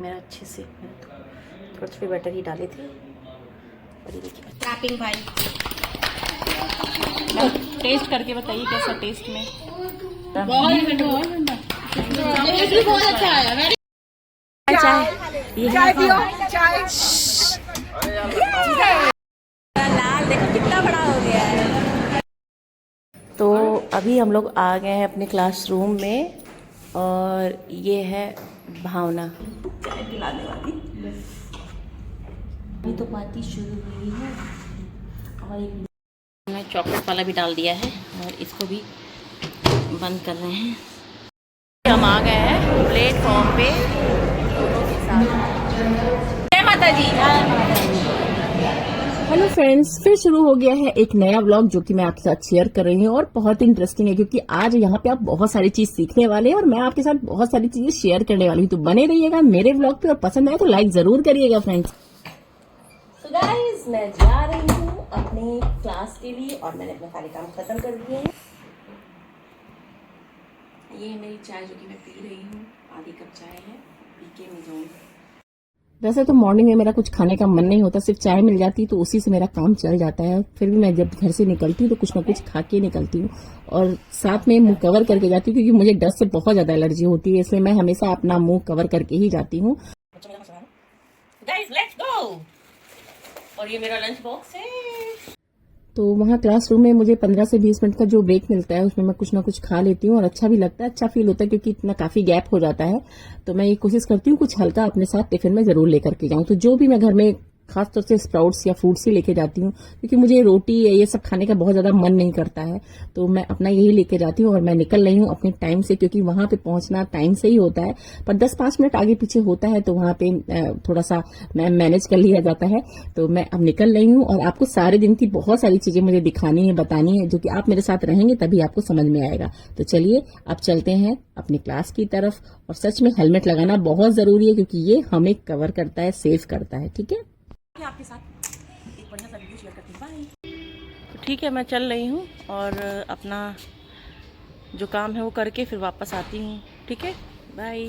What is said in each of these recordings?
मेरा अच्छे से, मैंने थोड़े थोड़े बटर ही डाले थे। और ये देखिए रैपिंग भाई, टेस्ट करके बताइए कैसा टेस्ट में। बहुत अच्छा आया। चाय पियो, चाय। लाल देखो कितना बड़ा हो गया है। तो अभी हम लोग आ गए हैं अपने क्लासरूम में और ये है भावना चाय पिलाने वाली। अभी तो पार्टी शुरू हुई है और हमने चॉकलेट वाला भी डाल दिया है और इसको भी बंद कर रहे हैं। हम आ गए हैं प्लेटफॉर्म पे दोनों के साथ। जय माता दी। हेलो फ्रेंड्स, फिर शुरू हो गया है एक नया व्लॉग जो कि मैं आपके साथ शेयर कर रही हूँ और बहुत इंटरेस्टिंग है क्योंकि आज यहाँ पे आप बहुत सारी चीज सीखने वाले हैं और मैं आपके साथ बहुत सारी चीजें शेयर करने वाली हूँ। तो बने रहिएगा मेरे व्लॉग पे और पसंद आए तो लाइक जरूर करिएगा फ्रेंड्स। तो गाइस मैं जा रही हूँ अपने क्लास के लिए और मैंने अपने सारे काम खत्म कर दिए हैं। ये है मेरी चाय जो कि मैं पी रही हूँ, आधी कप चाय है, पी के मैं जाऊँगी। वैसे तो मॉर्निंग में मेरा कुछ खाने का मन नहीं होता, सिर्फ चाय मिल जाती तो उसी से मेरा काम चल जाता है। फिर भी मैं जब घर से निकलती हूँ तो कुछ ना कुछ खा के निकलती हूँ और साथ में मुंह कवर करके जाती हूँ क्योंकि मुझे डस्ट से बहुत ज्यादा एलर्जी होती है, इसलिए मैं हमेशा अपना मुंह कवर करके ही जाती हूँ। Guys let's go. और ये मेरा लंच बॉक्स है। तो वहाँ क्लासरूम में मुझे 15 से 20 मिनट का जो ब्रेक मिलता है उसमें मैं कुछ ना कुछ खा लेती हूँ और अच्छा भी लगता है, अच्छा फील होता है क्योंकि इतना काफी गैप हो जाता है। तो मैं ये कोशिश करती हूँ कुछ हल्का अपने साथ टिफिन में जरूर लेकर के जाऊँ। तो जो भी मैं घर में खासतौर से स्प्राउट्स या फ्रूट्स ही लेके जाती हूँ क्योंकि मुझे रोटी ये सब खाने का बहुत ज्यादा मन नहीं करता है, तो मैं अपना यही लेके जाती हूँ और मैं निकल रही हूँ अपने टाइम से क्योंकि वहां पे पहुंचना टाइम से ही होता है, पर 10-5 मिनट आगे पीछे होता है तो वहां पे थोड़ा सा मैनेज कर लिया जाता है। तो मैं अब निकल रही हूँ और आपको सारे दिन की बहुत सारी चीजें मुझे दिखानी है, बतानी है, जो कि आप मेरे साथ रहेंगे तभी आपको समझ में आएगा। तो चलिए अब चलते हैं अपनी क्लास की तरफ। और सच में हेलमेट लगाना बहुत जरूरी है क्योंकि ये हमें कवर करता है, सेफ करता है। ठीक है, आपके साथ एक बढ़िया सा वीडियो शेयर करती हूँ। बाय। तो ठीक है, मैं चल रही हूँ और अपना जो काम है वो करके फिर वापस आती हूँ। ठीक है, बाय।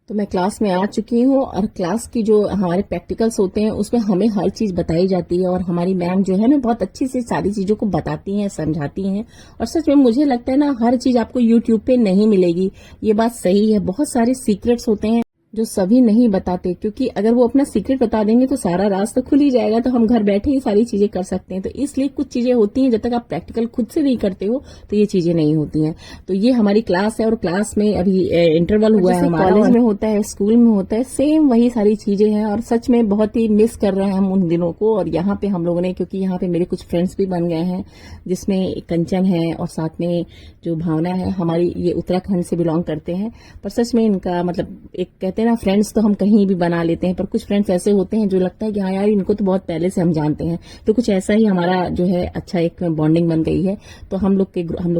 तो मैं क्लास में आ चुकी हूँ और क्लास की जो हमारे प्रैक्टिकल्स होते हैं उसमें हमें हर चीज बताई जाती है और हमारी मैम जो है ना बहुत अच्छी से सारी चीजों को बताती हैं, समझाती हैं। और सच में मुझे लगता है ना हर चीज आपको यूट्यूब पे नहीं मिलेगी, ये बात सही है। बहुत सारे सीक्रेट्स होते हैं जो सभी नहीं बताते क्योंकि अगर वो अपना सीक्रेट बता देंगे तो सारा रास्ता खुल ही जाएगा, तो हम घर बैठे ही सारी चीजें कर सकते हैं। तो इसलिए कुछ चीजें होती हैं जब तक आप प्रैक्टिकल खुद से नहीं करते हो तो ये चीजें नहीं होती हैं। तो ये हमारी क्लास है और क्लास में अभी इंटरवल हुआ है हमारा, कॉलेज में होता है, स्कूल में होता है, सेम वही सारी चीजें हैं और सच में बहुत ही मिस कर रहे हैं हम उन दिनों को। और यहाँ पे हम लोगों ने, क्योंकि यहाँ पे मेरे कुछ फ्रेंड्स भी बन गए हैं जिसमें कंचन है और साथ में जो भावना है, हमारी ये उत्तराखंड से बिलोंग करते हैं। पर सच में इनका मतलब एक कहते हैं ना फ्रेंड्स तो हम कहीं भी बना लेते हैं, पर कुछ फ्रेंड्स ऐसे होते हैं जो लगता है कि हाँ यार इनको तो बहुत पहले से हम जानते हैं। तो कुछ ऐसा ही हमारा जो है अच्छा एक बॉन्डिंग बन गई है। तो हम लोग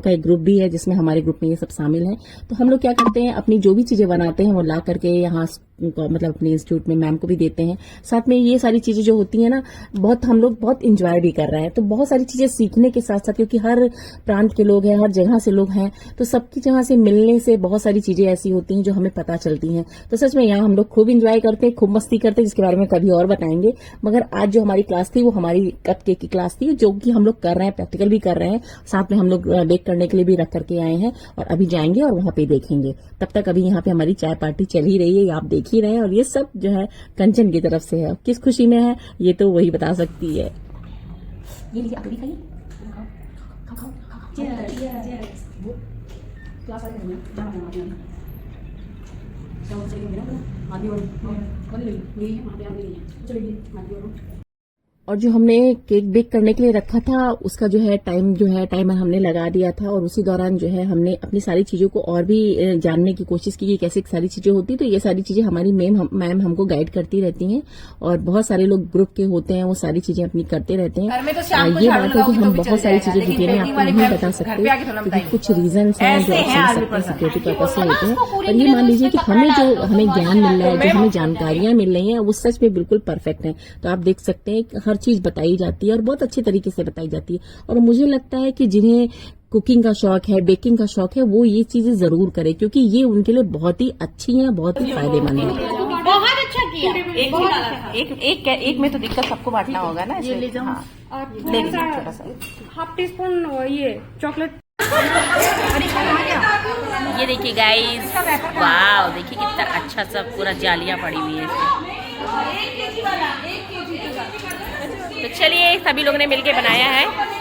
का एक ग्रुप भी है जिसमें हमारे ग्रुप में ये सब शामिल है। तो हम लोग क्या करते हैं, अपनी जो भी चीजें बनाते हैं वो ला करके यहाँ मतलब अपने इंस्टीट्यूट में मैम को भी देते हैं। साथ में ये सारी चीजें जो होती है ना बहुत हम लोग बहुत इंजॉय भी कर रहे हैं। तो बहुत सारी चीजें सीखने के साथ साथ, क्योंकि हर प्रांत के लोग हैं, हर जगह से लोग हैं, तो सबकी जगह से मिलने से बहुत सारी चीजें ऐसी होती हैं जो हमें पता चलती हैं। तो सच में यहाँ हम लोग खूब इंजॉय करते हैं, खूब मस्ती करते हैं, जिसके बारे में कभी और बताएंगे। मगर आज जो हमारी क्लास थी वो हमारी कप केक की क्लास थी जो कि हम लोग कर रहे हैं, प्रैक्टिकल भी कर रहे हैं, साथ में हम लोग बेक करने के लिए भी रख करके आए हैं और अभी जाएंगे और वहां पे देखेंगे। तब तक अभी यहाँ पे हमारी चाय पार्टी चल ही रही है, आप देख ही रहे हैं। और ये सब जो है कंचन की तरफ से है, किस खुशी में है ये तो वही बता सकती है। ये लीजिए, आप भी खाइए। और जो हमने केक बेक करने के लिए रखा था उसका जो है टाइमर हमने लगा दिया था और उसी दौरान जो है हमने अपनी सारी चीजों को और भी जानने की कोशिश की कि कैसे सारी चीजें होती। तो ये सारी चीजें हमारी मैम हमको गाइड करती रहती हैं और बहुत सारे लोग ग्रुप के होते हैं, वो सारी चीजें अपनी करते रहते हैं। ये बात है कि हम बहुत सारी चीजें डिटेल में आपको नहीं बता सकते क्योंकि कुछ रीजन हैं जो सिक्योरिटी पर्पज से होते हैं। और ये मान लीजिए कि हमें ज्ञान मिल रहा है, जो हमें जानकारियां मिल रही हैं वो सच में बिल्कुल परफेक्ट है। तो आप देख सकते हैं हर चीज बताई जाती है और बहुत अच्छे तरीके से बताई जाती है। और मुझे लगता है कि जिन्हें कुकिंग का शौक है, बेकिंग का शौक है, वो ये चीजें जरूर करे, क्योंकि ये उनके लिए बहुत ही अच्छी हैं, बहुत ही फायदेमंद है। बहुत अच्छा किया। एक में तो दिक्कत सबको बांटना होगा ना। ये ले जाओ। हाँ, और ले लीजिए छोटा सा। हाफ टी स्पून ये चॉकलेट। ये देखिए गाइस, वाव, देखिए कितना अच्छा सा पूरा जालियां पड़ी हुई है इसमें। तो चलिए सभी लोगों ने मिलके बनाया है।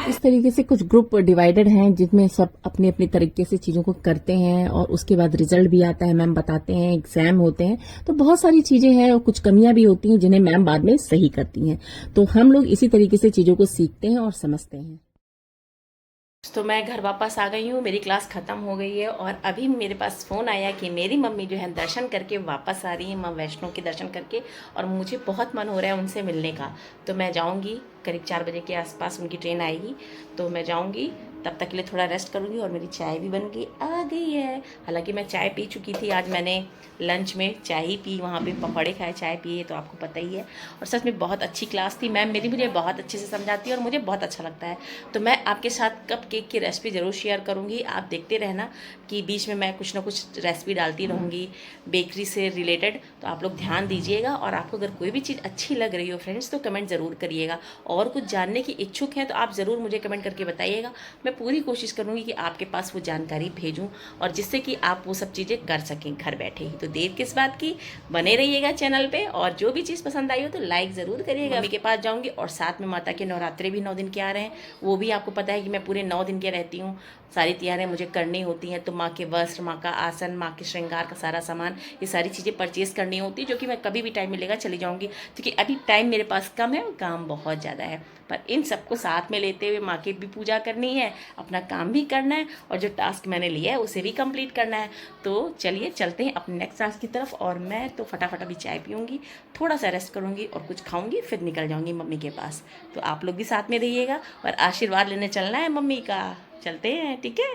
इस तरीके से कुछ ग्रुप डिवाइडेड हैं, जिसमें सब अपने अपने तरीके से चीजों को करते हैं और उसके बाद रिजल्ट भी आता है, मैम बताते हैं, एग्जाम होते हैं, तो बहुत सारी चीजें हैं और कुछ कमियां भी होती हैं जिन्हें मैम बाद में सही करती हैं। तो हम लोग इसी तरीके से चीजों को सीखते हैं और समझते हैं। तो मैं घर वापस आ गई हूँ, मेरी क्लास ख़त्म हो गई है और अभी मेरे पास फ़ोन आया कि मेरी मम्मी जो है दर्शन करके वापस आ रही है, माँ वैष्णो के दर्शन करके, और मुझे बहुत मन हो रहा है उनसे मिलने का। तो मैं जाऊँगी, करीब 4 बजे के आसपास उनकी ट्रेन आएगी, तो मैं जाऊँगी। तब तक के लिए थोड़ा रेस्ट करूँगी और मेरी चाय भी बन के आ गई है। हालांकि मैं चाय पी चुकी थी, आज मैंने लंच में चाय ही पी, वहाँ पे पकौड़े खाए, चाय पिए, तो आपको पता ही है। और सच में बहुत अच्छी क्लास थी, मैम मेरी मुझे बहुत अच्छे से समझाती है और मुझे बहुत अच्छा लगता है। तो मैं आपके साथ कप केक की रेसिपी ज़रूर शेयर करूँगी, आप देखते रहना कि बीच में मैं कुछ ना कुछ रेसिपी डालती रहूँगी बेकरी से रिलेटेड। तो आप लोग ध्यान दीजिएगा और आपको अगर कोई भी चीज़ अच्छी लग रही हो फ्रेंड्स तो कमेंट ज़रूर करिएगा, और कुछ जानने की इच्छुक हैं तो आप ज़रूर मुझे कमेंट करके बताइएगा। मैं पूरी कोशिश करूँगी कि आपके पास वो जानकारी भेजूँ और जिससे कि आप वो सब चीज़ें कर सकें घर बैठे ही। तो देर किस बात की, बने रहिएगा चैनल पे, और जो भी चीज़ पसंद आई हो तो लाइक ज़रूर करिएगा। मम्मी के पास जाऊँगी और साथ में माता के नवरात्रे भी 9 दिन के आ रहे हैं, वो भी आपको पता है कि मैं पूरे 9 दिन के रहती हूँ, सारी तैयारियाँ मुझे करनी होती हैं। तो माँ के वस्त्र, माँ का आसन, माँ के श्रृंगार का सारा सामान, ये सारी चीज़ें परचेज करनी होती है, जो कि मैं कभी भी टाइम मिलेगा चली जाऊँगी, क्योंकि अभी टाइम मेरे पास कम है और काम बहुत ज़्यादा है। पर इन सबको साथ में लेते हुए माँ की भी पूजा करनी है, अपना काम भी करना है, और जो टास्क मैंने लिया है उसे भी कंप्लीट करना है। तो चलिए चलते हैं अपने नेक्स्ट टास्क की तरफ, और मैं तो फटाफट अभी चाय पीऊँगी, थोड़ा सा रेस्ट करूँगी और कुछ खाऊँगी, फिर निकल जाऊँगी मम्मी के पास। तो आप लोग भी साथ में रहिएगा और आशीर्वाद लेने चलना है मम्मी का। चलते हैं, ठीक है।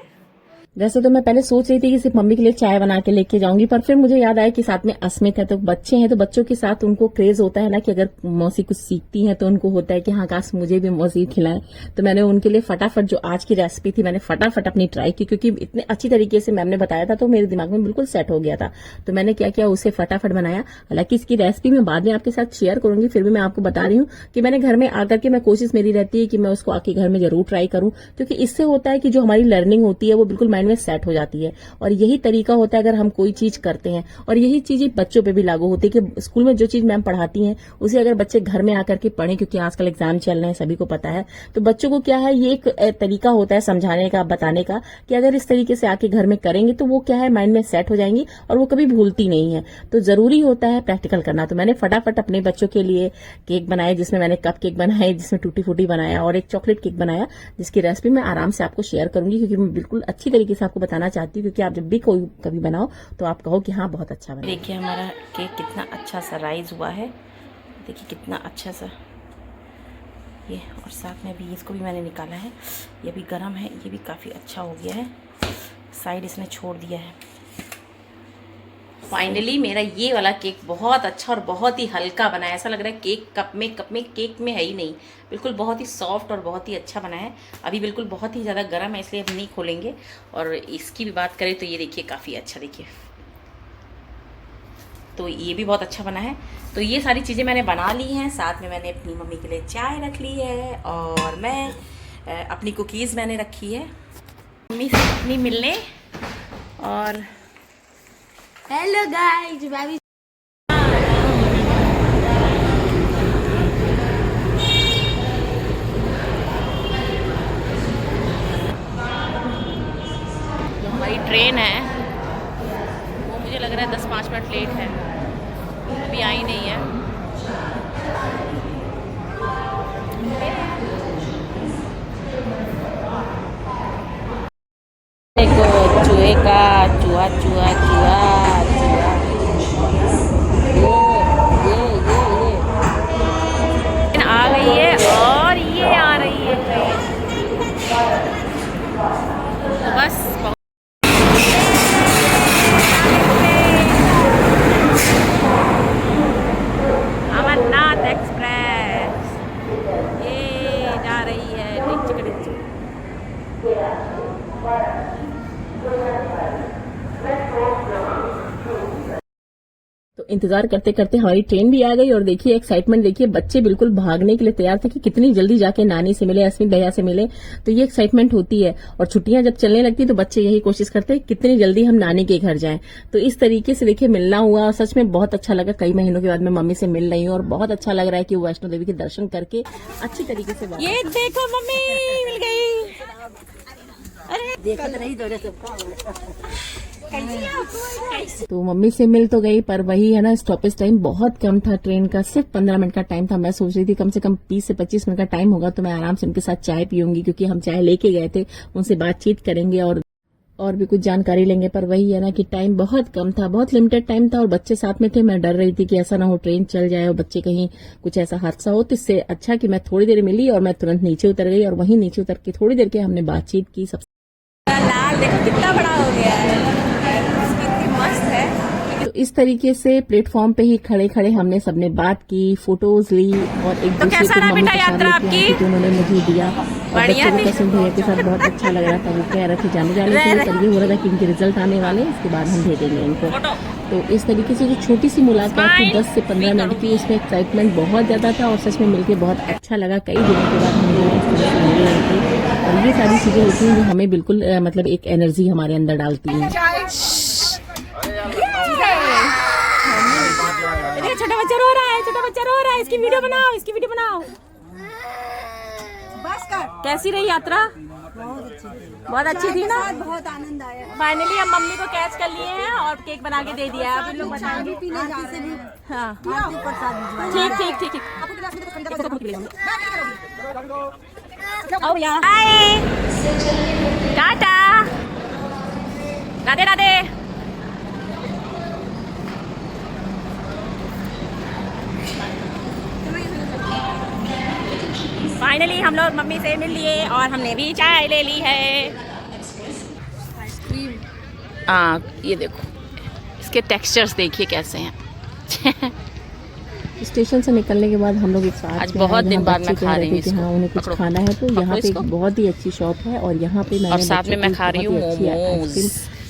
वैसे तो मैं पहले सोच रही थी कि सिर्फ मम्मी के लिए चाय बना के लेके जाऊंगी, पर फिर मुझे याद आया कि साथ में अस्मित है, तो बच्चे हैं, तो बच्चों के साथ उनको क्रेज होता है ना कि अगर मौसी कुछ सीखती हैं तो उनको होता है कि हाँ काश मुझे भी मौसी खिलाएं। तो मैंने उनके लिए फटाफट जो आज की रेसिपी थी मैंने फटाफट अपनी ट्राई की, क्योंकि इतने अच्छी तरीके से मैम ने बताया था तो मेरे दिमाग में बिल्कुल सेट हो गया था। तो मैंने क्या किया, उसे फटाफट बनाया। हालांकि इसकी रेसिपी मैं बाद में आपके साथ शेयर करूंगी, फिर भी मैं आपको बता रही हूँ कि मैंने घर में आकर के, मैं कोशिश मेरी रहती है कि मैं उसको आके घर में जरूर ट्राई करूं, क्योंकि इससे होता है कि जो हमारी लर्निंग होती है वो बिल्कुल माइंड में सेट हो जाती है। और यही तरीका होता है अगर हम कोई चीज करते हैं, और यही चीजें बच्चों पे भी लागू होती है कि स्कूल में जो चीज मैम पढ़ाती हैं उसे अगर बच्चे घर में आकर के पढ़ें, क्योंकि आजकल एग्जाम चल रहे हैं सभी को पता है, तो बच्चों को क्या है, ये एक तरीका होता है समझाने का, बताने का, कि अगर इस तरीके से आके घर में करेंगे तो वो क्या है माइंड में सेट हो जाएंगी और वो कभी भूलती नहीं है। तो जरूरी होता है प्रैक्टिकल करना। तो मैंने फटाफट अपने बच्चों के लिए केक बनाए, जिसमें मैंने कप केक बनाए, जिसमें टूटी फूटी बनाया, और एक चॉकलेट केक बनाया, जिसकी रेसिपी मैं आराम से आपको शेयर करूंगी, क्योंकि मैं बिल्कुल अच्छी तरीके से आपको बताना चाहती हूँ, क्योंकि आप जब भी कोई कभी बनाओ तो आप कहो कि हाँ बहुत अच्छा बना। देखिए हमारा केक कितना अच्छा सा राइज हुआ है, देखिए कितना अच्छा सा ये, और साथ में भी इसको भी मैंने निकाला है, ये भी गर्म है, ये भी काफ़ी अच्छा हो गया है, साइड इसने छोड़ दिया है। फाइनली मेरा ये वाला केक बहुत अच्छा और बहुत ही हल्का बना है, ऐसा लग रहा है केक कप में केक में है ही नहीं, बिल्कुल बहुत ही सॉफ्ट और बहुत ही अच्छा बना है। अभी बिल्कुल बहुत ही ज़्यादा गर्म है, इसलिए हम नहीं खोलेंगे। और इसकी भी बात करें तो ये देखिए काफ़ी अच्छा, देखिए तो ये भी बहुत अच्छा बना है। तो ये सारी चीज़ें मैंने बना ली हैं, साथ में मैंने अपनी मम्मी के लिए चाय रख ली है, और मैं अपनी कुकीज़ मैंने रखी है मम्मी से अपनी मिलने। और हेलो गाइस, भाभी जो हमारी ट्रेन है वो मुझे लग रहा है 10-5 मिनट लेट है, अभी आई नहीं है। देखो चूहे का चूहा चूहा चूहा चूहा, ये आ गई है और ये आ रही है ट्रेन, तो बस अमरनाथ एक्सप्रेस ये जा रही है। इंतजार करते करते हमारी ट्रेन भी आ गई और देखिए एक्साइटमेंट देखिए, बच्चे बिल्कुल भागने के लिए तैयार थे कि कितनी जल्दी जाके नानी से मिले, अस्मित भैया से मिले। तो ये एक्साइटमेंट होती है और छुट्टियां जब चलने लगती तो बच्चे यही कोशिश करते हैं कितनी जल्दी हम नानी के घर जाएं। तो इस तरीके से देखिए मिलना हुआ और सच में बहुत अच्छा लगा। कई महीनों के बाद मैं मम्मी से मिल रही हूँ और बहुत अच्छा लग रहा है कि वैष्णो देवी के दर्शन करके अच्छी तरीके से ये देखो मम्मी मिल गई। अरे तो मम्मी से मिल तो गई, पर वही है ना, स्टॉपेज टाइम बहुत कम था ट्रेन का, सिर्फ 15 मिनट का टाइम था। मैं सोच रही थी कम से कम 20 से 25 मिनट का टाइम होगा तो मैं आराम से उनके साथ चाय पीऊंगी, क्योंकि हम चाय लेके गए थे, उनसे बातचीत करेंगे और भी कुछ जानकारी लेंगे। पर वही है ना कि टाइम बहुत कम था, बहुत लिमिटेड टाइम था और बच्चे साथ में थे। मैं डर रही थी कि ऐसा ना हो ट्रेन चल जाए और बच्चे कहीं कुछ ऐसा हादसा हो। तो इससे अच्छा कि मैं थोड़ी देर मिली और मैं तुरंत नीचे उतर गई और वहीं नीचे उतर के थोड़ी देर के हमने बातचीत की। सबसे लाल देखो कितना बड़ा हो गया है, कितनी मस्त है। तो इस तरीके से प्लेटफॉर्म पे ही खड़े खड़े हमने सबने बात की, फोटोज ली और एक दूसरे कैसा रहा को बेटा यात्रा आपकी? जो उन्होंने मुझे दिया और बच्चों को कसम भैया के साथ बहुत अच्छा लग रहा था। वो कह रहे थे जाने के लिए, पर ये हो रहा था कि इनके रिजल्ट आने वाले, इसके बाद हम भेजेंगे इनको। तो इस तरीके से जो छोटी सी मुलाकात थी 10 से 15 मिनट की, उसमें एक्साइटमेंट बहुत ज्यादा था और सच में मिलकर बहुत अच्छा लगा। कई दिनों के बाद हम लोग इस तरह से मिल रहे थे और ये सारी चीजें होती हैं जो हमें बिल्कुल मतलब एक एनर्जी हमारे अंदर डालती हैं। छोटा बच्चा रो रहा है, छोटा बच्चा रो रहा है, इसकी वीडियो बनाओ, इसकी वीडियो बनाओ। बस कर। कैसी रही यात्रा? बहुत अच्छी थी ना, बहुत आनंद आया। फाइनली हम मम्मी को कैच कर लिए हैं और केक बना के दे दिया है। अब इन लोग बताएंगे। हाँ ठीक ठीक ठीक ठीक। आओ यार, बाय, टाटा, राधे राधे। फाइनली हम लोग मम्मी से मिल लिए और हमने भी चाय ले ली है। ये देखो, इसके टेक्सचर्स देखिए कैसे हैं। स्टेशन से निकलने के बाद हम लोग एक साथ आज बहुत दिन बाद मैं खा रही हूँ इसको। हाँ, उन्हें कुछ खाना है तो यहाँ पे एक बहुत ही अच्छी शॉप है और यहाँ पे मैंने और साथ में मैं खा रही हूँ मोमोज।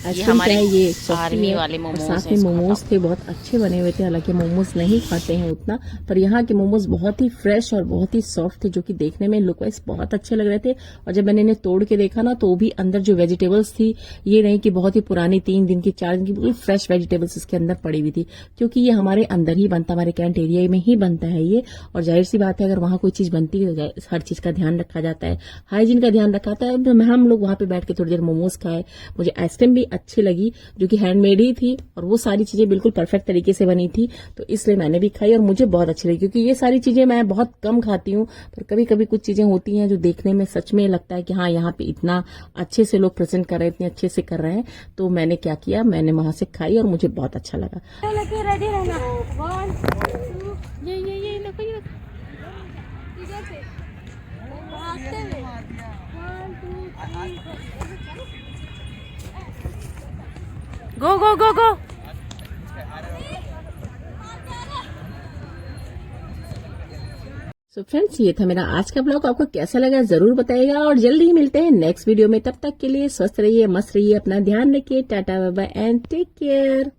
ये हमारे ये आर्मी वाले मोमोज साथ में मोमोज थे, बहुत अच्छे बने हुए थे। हालांकि मोमोज नहीं खाते हैं उतना, पर यहाँ के मोमोज बहुत ही फ्रेश और बहुत ही सॉफ्ट थे, जो कि देखने में लुक वाइज बहुत अच्छे लग रहे थे। और जब मैंने इन्हें तोड़ के देखा ना, तो भी अंदर जो वेजिटेबल्स थी, ये नहीं कि बहुत ही पुरानी 3 दिन की 4 दिन की, बिल्कुल फ्रेश वेजिटेबल्स इसके अंदर पड़ी हुई थी, क्योंकि ये हमारे अंदर ही बनता, हमारे कैंट एरिया में ही बनता है ये। और जाहिर सी बात है, अगर वहाँ कोई चीज बनती है तो हर चीज का ध्यान रखा जाता है, हाइजीन का ध्यान रखा जाता है। हम लोग वहाँ पे बैठ के थोड़ी देर मोमोज खाए, मुझे आइसक्रीम भी अच्छी लगी जो कि हैंडमेड ही थी और वो सारी चीजें बिल्कुल परफेक्ट तरीके से बनी थी, तो इसलिए मैंने भी खाई और मुझे बहुत अच्छी लगी। क्योंकि ये सारी चीजें मैं बहुत कम खाती हूँ, पर कभी कभी कुछ चीजें होती हैं जो देखने में सच में लगता है कि हाँ, यहाँ पे इतना अच्छे से लोग प्रेजेंट कर रहे हैं, इतने अच्छे से कर रहे हैं। तो मैंने क्या किया, मैंने वहां से खाई और मुझे बहुत अच्छा लगा। रेडी रहना। 1 2 ये गो गो गो गो। सो फ्रेंड्स, ये था मेरा आज का ब्लॉग। आपको कैसा लगा जरूर बताइएगा और जल्दी ही मिलते हैं नेक्स्ट वीडियो में। तब तक के लिए स्वस्थ रहिए, मस्त रहिए, अपना ध्यान रखिए। Tata bye bye and take care.